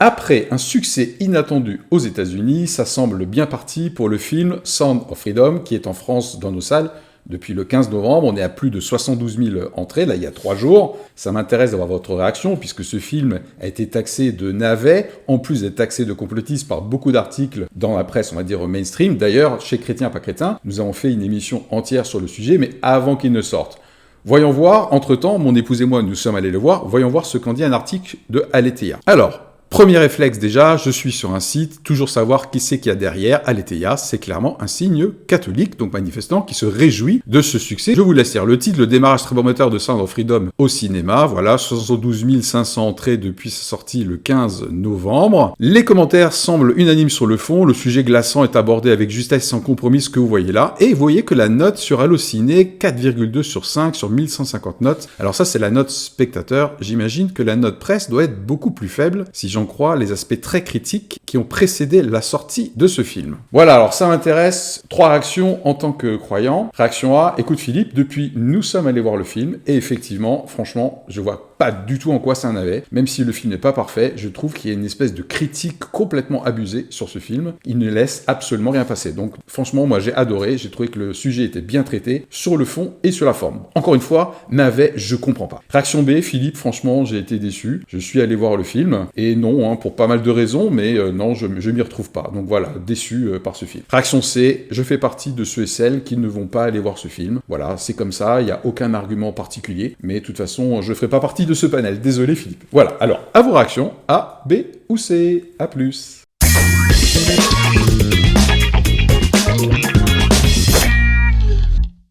Après un succès inattendu aux États-Unis, ça semble bien parti pour le film Sound of Freedom, qui est en France dans nos salles depuis le 15 novembre. On est à plus de 72 000 entrées, là, il y a 3 jours. Ça m'intéresse d'avoir votre réaction, puisque ce film a été taxé de navet, en plus d'être taxé de complotiste par beaucoup d'articles dans la presse, on va dire mainstream. D'ailleurs, chez Chrétien pas Crétin, nous avons fait une émission entière sur le sujet, mais avant qu'il ne sorte. Voyons voir, entre-temps, mon épouse et moi, nous sommes allés le voir, voyons voir ce qu'en dit un article de Aletheia. Alors, premier réflexe déjà, je suis sur un site, toujours savoir qui c'est qu'il y a derrière. Aletheia, c'est clairement un signe catholique, donc manifestant, qui se réjouit de ce succès. Je vous laisse lire le titre, le démarrage très prometteur de Sound of Freedom au cinéma. Voilà, 72 500 entrées depuis sa sortie le 15 novembre. Les commentaires semblent unanimes sur le fond, le sujet glaçant est abordé avec justesse sans compromis, ce que vous voyez là. Et vous voyez que la note sur Allociné, 4,2 sur 5 sur 1150 notes. Alors ça, c'est la note spectateur. J'imagine que la note presse doit être beaucoup plus faible, si j'en crois les aspects très critiques qui ont précédé la sortie de ce film. Voilà, alors ça m'intéresse. 3 réactions en tant que croyant. Réaction A, écoute Philippe, depuis nous sommes allés voir le film, et effectivement, franchement, je vois pas du tout en quoi c'est un navet. Même si le film n'est pas parfait, je trouve qu'il y a une espèce de critique complètement abusée sur ce film. Il ne laisse absolument rien passer. Donc franchement, moi j'ai adoré, j'ai trouvé que le sujet était bien traité, sur le fond et sur la forme. Encore une fois, navet, je comprends pas. Réaction B, Philippe, franchement, j'ai été déçu. Je suis allé voir le film, et non, pour pas mal de raisons, mais non, je m'y retrouve pas. Donc voilà, déçu par ce film. Réaction C, je fais partie de ceux et celles qui ne vont pas aller voir ce film. Voilà, c'est comme ça, il n'y a aucun argument particulier, mais de toute façon, je ferai pas partie de ce panel. Désolé Philippe. Voilà, alors, à vos réactions, A, B ou C. À plus.